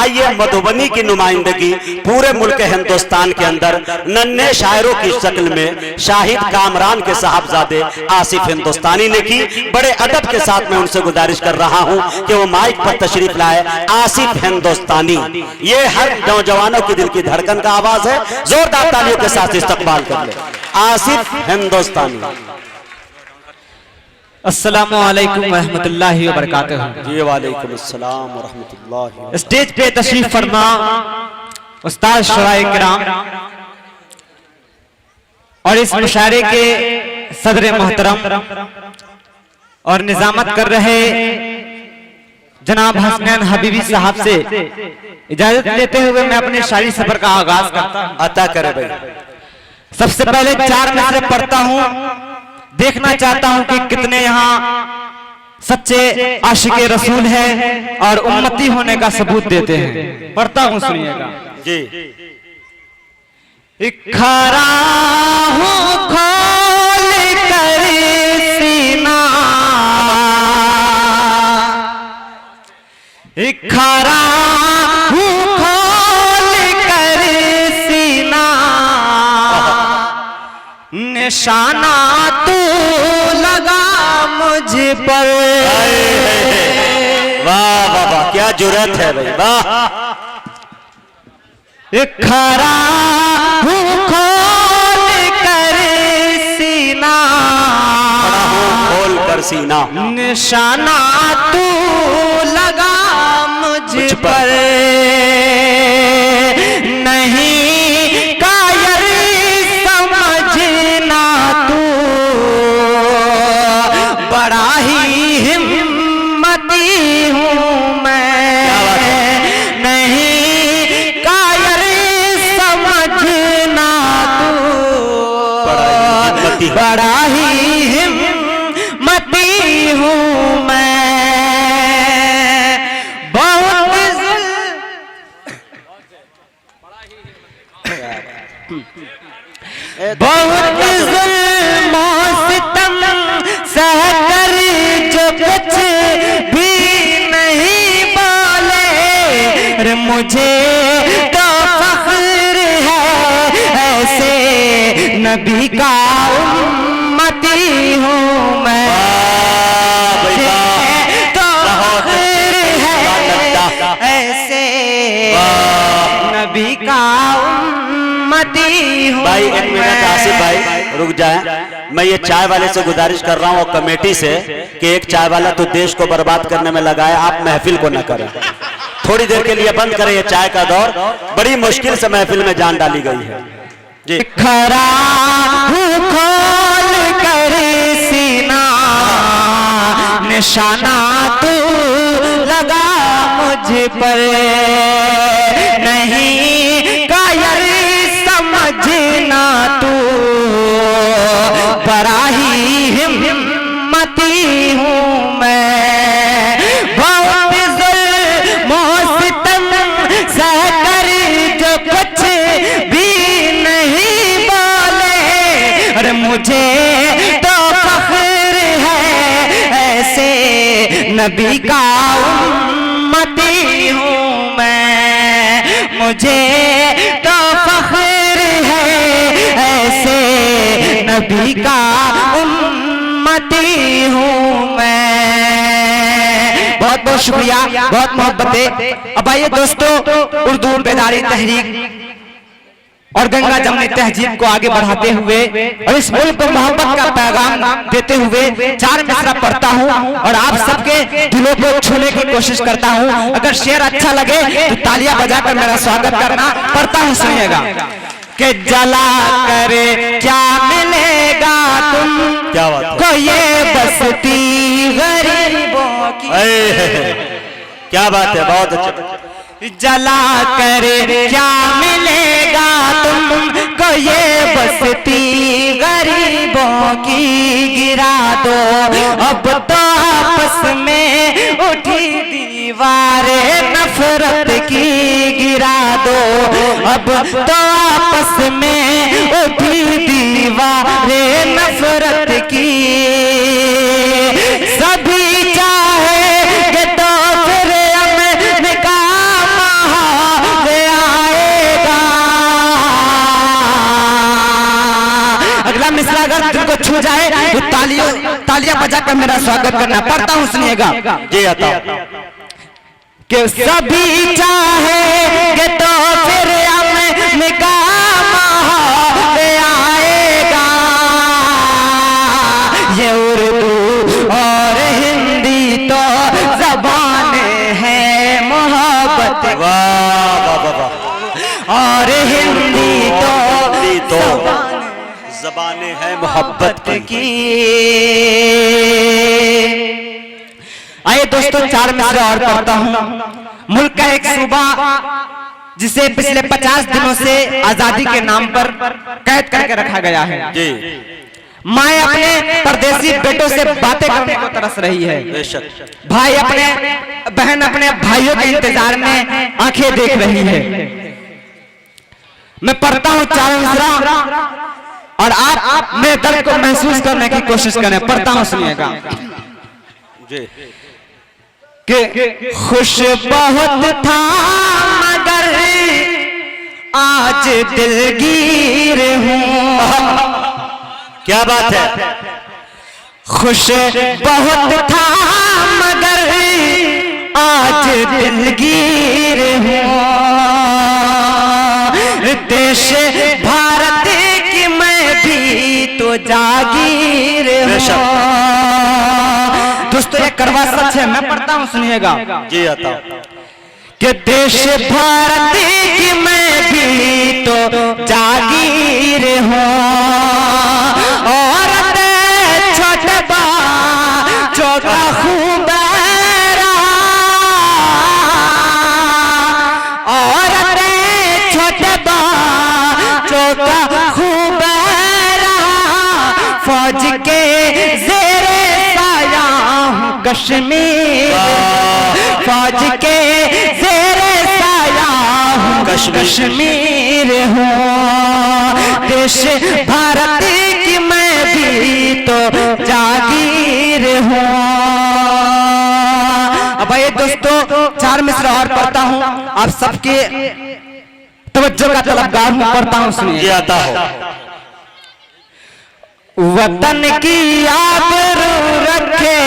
आइए मधुबनी की नुमाइंदगी पूरे मुल्क हिंदुस्तान के अंदर नन्हे शायरों की शक्ल में शाहिद कामरान के साहबजादे आसिफ हिंदुस्तानी ने की। बड़े अदब के साथ मैं उनसे गुजारिश कर रहा हूं कि वो माइक पर तशरीफ लाए। आसिफ हिंदुस्तानी, ये हर नौजवानों की दिल की धड़कन का आवाज है। जोरदार तालियों के साथ इस्तकबाल कर ले आसिफ हिंदुस्तानी। अस्सलामु अलैकुम रहमतुल्लाहि व बरकातहू। जी वालेकुम अस्सलाम व रहमतुल्लाहि। स्टेज पे तशरीफ फरमा उस्ताद शुराए किराम और इस मुशायरे के सदर मोहतरम और निजामत कर रहे जनाब हसनैन हबीबी साहब से इजाजत लेते हुए मैं अपने शायरी सफर का आगाज करता हूं। अता करे भाई। सबसे पहले 4 मिसरे पढ़ता हूं, देखना चाहता हूं कि कितने यहाँ सच्चे आशिके रसूल हैं और उम्मती होने का सबूत देते हैं। पढ़ता हूं, सुनिएगा जी। खरा हूं खोल कर सीना, खरा हूं खोल कर सीना, निशाना तू लगा मुझ पर। वाह वाह वाह, क्या जुर्रत है भाई, वाह। खरा हूं खोल कर सीना, खोल कर सीना, निशाना तू लगा मुझ पर। नहीं कायर समझना तू, बड़ा ही हिम्मती हूँ मैं। नहीं कायर समझना तू, बड़ा ही हिम्मती हूँ मैं। बहुत जुल्म सितम सह कर जो कुछ भी नहीं बोले, अरे मुझे तो फख्र है ऐसे नबी का उम्मती हूँ मैं। तो फख्र है ऐसे नबी का भाई। एक मिनट आसिफ भाई रुक जाए। मैं ये चाय वाले से गुजारिश कर रहा हूँ और कमेटी से कि एक चाय वाला तो देश को बर्बाद करने में लगा है, आप महफिल को न करें। थोड़ी देर के लिए बंद करें ये चाय का दौर। बड़ी मुश्किल से महफिल में जान डाली गई है जी। खरा हूं खोल कर सीना, निशाना तू लगा मुझ पर। नहीं कायर समझना तू, बड़ा ही हिम्मती हूँ मैं। बहुत जुल्म सितम सह कर जो कुछ भी नहीं बोले, अरे मुझे तो फख्र है ऐसे नबी का उम्मती हूँ मैं। मुझे तो फख्र है ऐसे नबी का उम्मती हूँ मैं। बहुत बहुत शुक्रिया, बहुत मोहब्बतें। अब आइए दोस्तों, उर्दू बेदारी तहरीक और गंगा जमनी तहजीब को आगे बढ़ाते हुए और इस मुल्क को मोहब्बत का पैगाम देते हुए 4 मिसरा पढ़ता हूँ और आप सबके दिलों को छूने की कोशिश करता हूँ। अगर शेर अच्छा लगे तो तालियां बजाकर मेरा स्वागत करना। पढ़ता हूँ, सुनिएगा कि जला करे क्या मिलेगा तुम क्या बात को ये बस्ती गरीबों की। क्या बात है, बहुत अच्छा। जला करे क्या मिलेगा तुमको ये बस्ती गरीबों की, गिरा दो अब तो आपस में उठी दीवारें नफरत की, गिरा दो अब तो आपस में उठी दीवारें नफरत की। सभी चाहे तो फिर अमन का मिसरा अगर दिल को छू जाए तो तालियां बजाकर मेरा स्वागत करना। पढ़ता हूँ, सुनिएगा। जी आता कि सभी चाहेंगे तो फिर अमेरिका आएगा, ये उर्दू और हिंदी तो ज़बान है मोहब्बत, और हिंदी तो ज़बानें हैं मोहब्बत की। आइए दोस्तों, 4 मिसरे और पढ़ता हूँ। मुल्क का एक सूबा जिसे पिछले 50 दिनों से आजादी के नाम पर कैद करके रखा गया है। जी। माँ अपने परदेसी बेटों से बातें करने को तरस रही है। भाई अपने बहन अपने भाइयों के इंतजार में आंखें देख रही है। मैं पढ़ता हूँ 4 मिसरा और आप मेरे दर्द को महसूस करने की कोशिश करें। पढ़ता हूँ, सुनिएगा। कि खुश बहुत था मगर आज दिलगीर हूँ। क्या बात है। खुश बहुत था मगर आज दिलगीर हूँ। देश भारत की मैं भी तो जागीर हूँ। दोस्तों, ये करवा सच है, मैं पढ़ता हूँ, सुनिएगा। जी आता कि देश भारत की मैं भी तो जागीर हूँ, और छोटे बच्चों का खूब और छोटे बच्चों का खूब फौज के ज़ेरे साया हूँ कश्मीर, फौज के ज़ेरे साया हूँ कश्मीर हूँ। देश भारत की मैं भी तो जागीर हूँ। अब ये दोस्तों, 4 मिसरा और पढ़ता हूँ। आप सबके तवज्जो का तलबगार हूँ। पढ़ता हूँ, सुनिए। आता हो। वतन की आबरू रखे,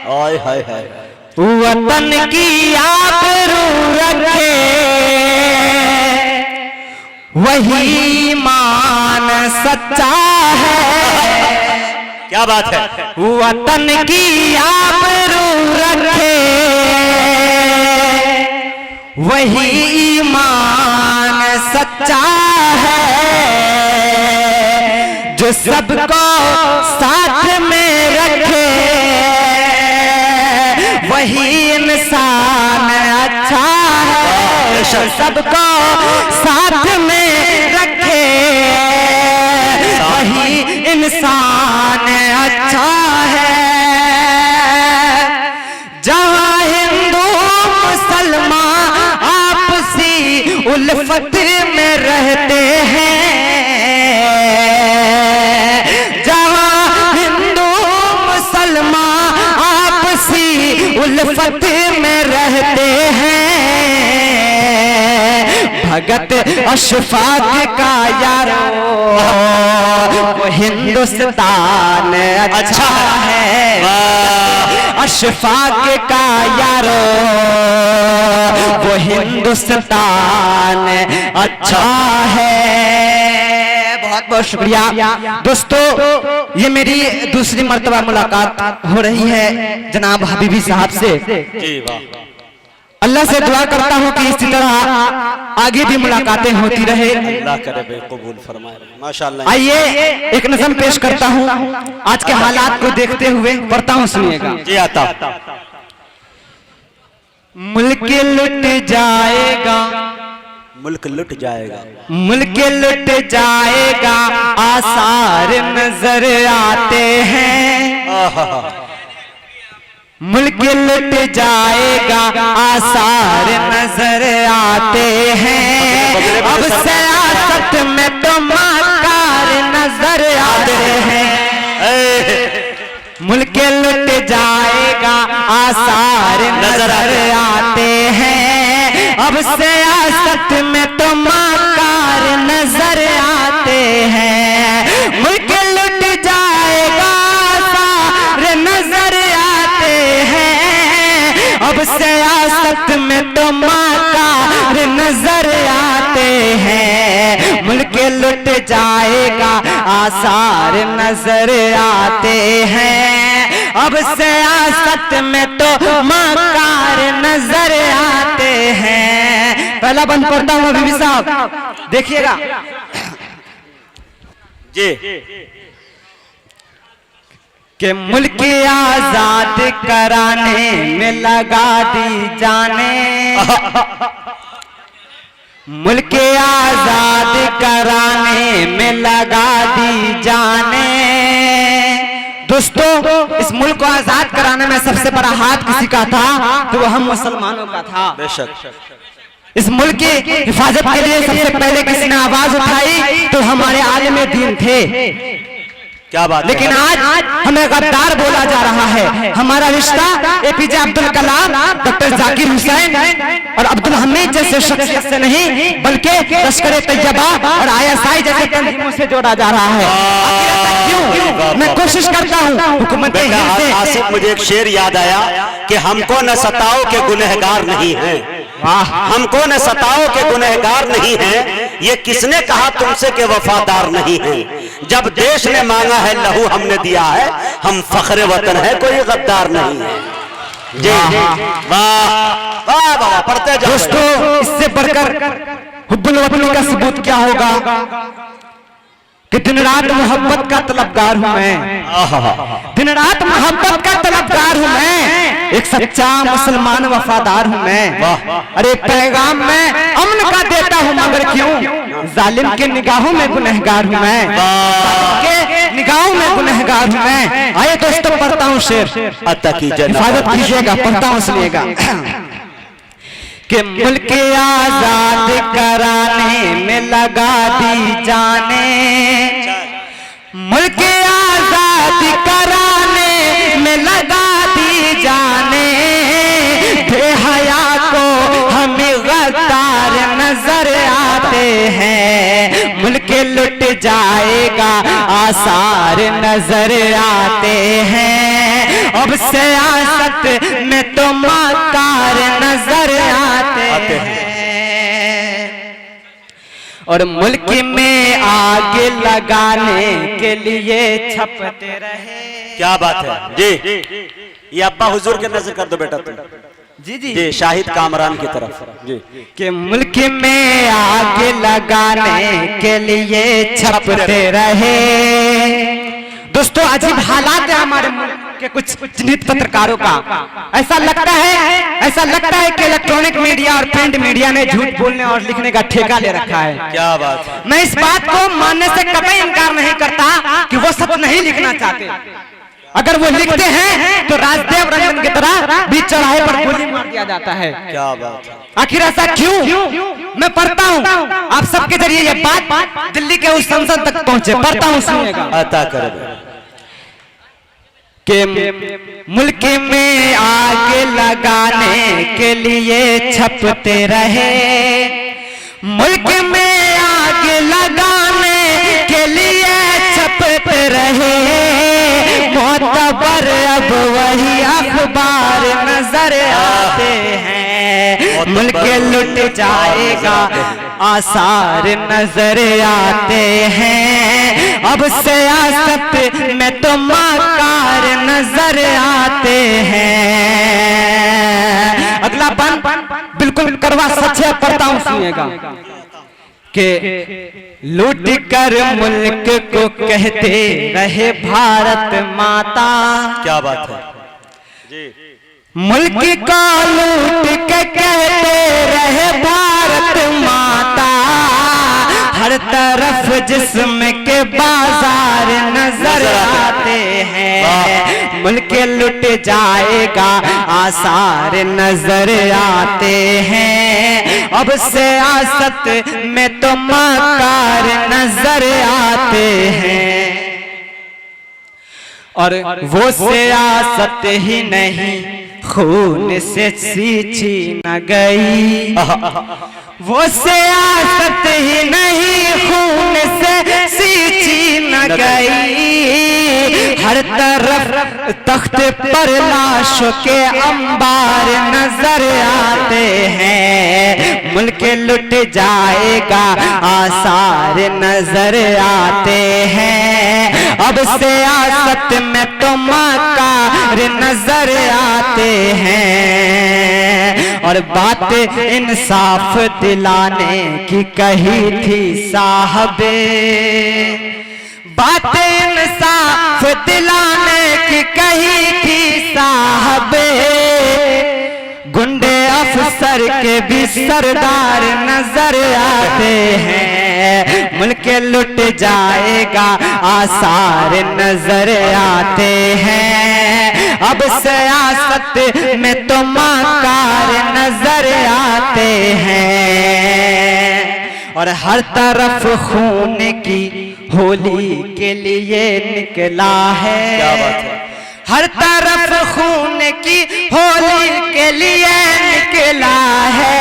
हाय हाय हाय, वतन की आबरू रखे, वही ईमान सच्चा है। क्या बात है। वतन की आबरू रखे, वही ईमान सच्चा है, जो सबको साथ में रखे, वही इंसान अच्छा है। सबको साथ में रखे, वही इंसान अच्छा है। जहाँ हिंदू मुसलमान आपसी उल्फत में रहते हैं, जहाँ हिंदू मुसलमान आपसी उल्फत में रहते हैं, भगत अशफाक का यारो वो हिंदुस्तान अच्छा है। अशफाक का यारो वो हिंदुस्तान अच्छा है। बहुत बहुत शुक्रिया दोस्तों। ये मेरी दूसरी मर्तबा मुलाकात हो रही है जनाब हबीबी साहब से। जी वाह। अल्लाह से दुआ करता हूँ कि इसी तरह आगे भी मुलाकातें होती रहे। अल्लाह करे कबूल फरमाए। माशाअल्लाह। आइए एक नज़म पेश करता हूँ आज के हालात को देखते हुए। पढ़ता हूँ, सुनिएगा। जी आता। मुल्क लुट जाएगा, मुल्क लुट जाएगा, मुल्क लुट जाएगा, आसार नजर आते हैं। मुल्क लुट जाएगा, आसार नजर आते हैं। अब सियासत में तो मकार नजर आते हैं। मुल्क लुट जाएगा, आसार नजर आते हैं। अब सियासत में तो मकार नजर आते हैं। तो मकार नजर आते हैं, मुल्क लुट जाएगा आसार नजर आते हैं। अब सियासत में तो मकार नजर आते हैं। पहला बंद पढ़ता हूँ बीबी साहब, देखिएगा जी कि मुल्क आजाद कराने में लगा दी जाने, मुल्क आजाद कराने में लगा दी जाने। दोस्तों, इस मुल्क को आजाद कराने में सबसे बड़ा हाथ किसी का था तो वो हम मुसलमानों का था। बेशक इस मुल्क की हिफाजत के लिए सबसे पहले किसी ने आवाज उठाई तो हमारे आलिम दीन थे। क्या बात लेकिन आज हमें गद्दार बोला जा रहा है। हमारा रिश्ता एपीजे अब्दुल कलाम, डॉक्टर जाकिर हुसैन और अब्दुल हमीद जैसे शख्सियत से नहीं बल्कि लश्कर तैयबा और ISI जैसे तंजीमों से जोड़ा जा रहा है। क्यों? मैं कोशिश करता हूँ हुकूमत से। आसिफ, मुझे एक शेर याद आया कि हमको न सताओ के गुनहगार नहीं है, हमको न सताओ के गुनहगार नहीं है। ये किसने कहा तुमसे कि वफादार नहीं है? जब देश ने मांगा है लहू हमने दिया है, हम फख्र वतन है, कोई गद्दार नहीं है। जी वाह वाह वाह, पढ़ते जाओ दोस्तों। इससे बढ़कर हुब्बुल वतन का सबूत क्या होगा कि दिन रात मोहब्बत का तलबगार हूं मैं, दिन रात मोहब्बत का तलबगार हूं मैं, एक सच्चा मुसलमान वफादार हूं मैं। अरे पैगाम मैं अमन का देता हूं मगर क्यों जालिम के निगाहों में गुनहगार हूं मैं, के निगाहों में गुनहगार हूं मैं। आइए दोस्तों, पढ़ता हूं शेर, हिफाजत कीजिएगा, पढ़ता हूं, सुनिएगा कि मुल्क आजाद कराने में लगा दी जाने, मुल्क आजाद कराने में लगा दी जाने। बेहया को हमें गद्दार नजर आते हैं, मुल्क लुट जाएगा आसार नजर आते हैं। अब सियासत में तो मकार नजर आते हैं और मुल्क में आग लगाने के लिए छपते रहे। क्या बात है जी। ये अब्बा हुजूर के नजर कर दो बेटा तुम। जी जी जी, शाहिद कामरान की तरफ जी। कि मुल्क में आग लगाने के लिए छपते रहे। दोस्तों, अजीब हालात है हमारे मुल्क के कुछ चिन्हित पत्रकारों का। ऐसा लगता है कि इलेक्ट्रॉनिक मीडिया और प्रिंट मीडिया ने झूठ बोलने और लिखने का ठेका ले रखा है। क्या बात है। मैं इस बात को मानने से कभी इनकार नहीं करता कि वो सच नहीं लिखना चाहते। अगर वो लिखते हैं तो राजदेव रंजन की तरह बीच चौराहे पर गोली मार दिया जाता है। क्या बात है। आखिर ऐसा क्यों? मैं पढ़ता हूँ, आप सबके जरिए ये बात दिल्ली के उस संसद तक पहुंचे। पढ़ता हूँ, सुनिएगा। अता कर कि मुल्क में आग लगाने के लिए छपते रहे, मुल्क में आग लगाने के लिए छपते रहे। मोतबर अब वही अखबार नजर आते हैं, मुल्क लुट जाएगा आसार नजर आते हैं। अब सियासत में तो मकार नजर आते हैं। अगला बंद बिल्कुल करवा सच है, पढ़ता हूं, सुनिएगा कि लूट कर मुल्क को कहते रहे भारत माता। क्या बात है जी। मुल्क को लूट के कहते रहे भारत माता। हर तरफ जिस्म के बाजार नजर आते हैं, मुल्क लुट जाएगा आसार नजर आते हैं। अब सियासत में तो मकार नजर आते हैं और वो सियासत ही नहीं खून से सींची न गई, वो सियासत ही नहीं खून से सींची न गई, हर तरफ तख्त पर लाशों के अंबार नजर आते हैं, मुल्क लुट जाएगा आसार नजर आते हैं, अब सियासत में तो मकार नजर आते हैं। और बात इंसाफ दिलाने की कही थी साहबे, बात इंसाफ दिलाने की कही थी साहबे, गुंडे अफसर के भी सरदार नजर आते हैं, मुल्क लुट जाएगा आसार नजर आते हैं, अब सियासत में तो मकार नजर आते हैं। और हर तरफ खून की होली के लिए निकला है, क्या बात है। हर तरफ खून की होली के लिए निकला है,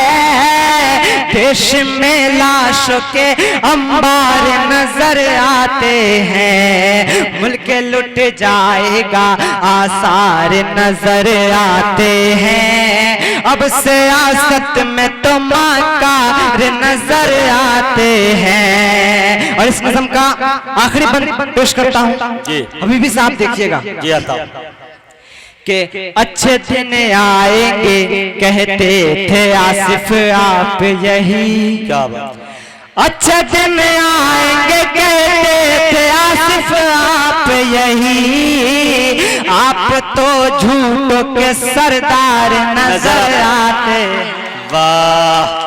देश में लाशों के अंबार नजर आते हैं, मुल्क लुट जाएगा आसार नजर आते हैं, अब सियासत में तो मकार नजर आते हैं। और इस नज़्म का आखिरी बंद पेश करता हूँ जी। अभी भी साहब देखिएगा जी आता कि अच्छे दिन आएंगे कहते थे आसिफ आप यही, क्या बात है। अच्छे दिन आएंगे कहते थे आसिफ आप यही, आप तो झूठों के सरदार नजर आते, वाह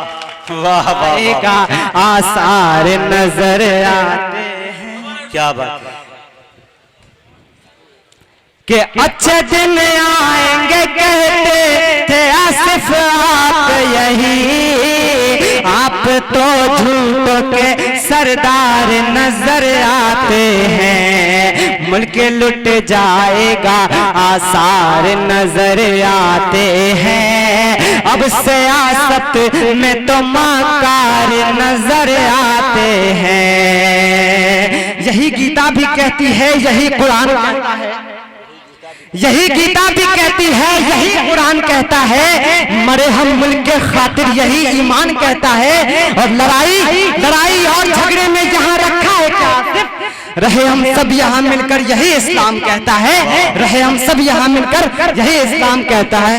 वाह वाह का आसार नजर आते हैं। क्या बात है। कि अच्छे दिन आएंगे कहते थे आसिफ आप यही, आप तो झूठों के सरदार नजर आते हैं, मुल्क लुट जाएगा आसार नजर आते हैं, अब सियासत में तो मकार नजर आते हैं। यही गीता भी कहती है, यही कुरान कहता है, यही गीता भी कहती है, यही कुरान कहता है, मरे हम मुल्क के खातिर यही ईमान कहता है। और लड़ाई और झगड़े में जहाँ रखा है क्या, रहे हम सब यहाँ मिलकर यही इस्लाम कहता है, रहे हम सब यहाँ मिलकर यही इस्लाम कहता है।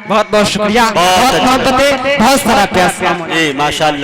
बहुत बहुत शुक्रिया, बहुत मोहब्बतें, बहुत सारा प्यार। माशाअल्लाह।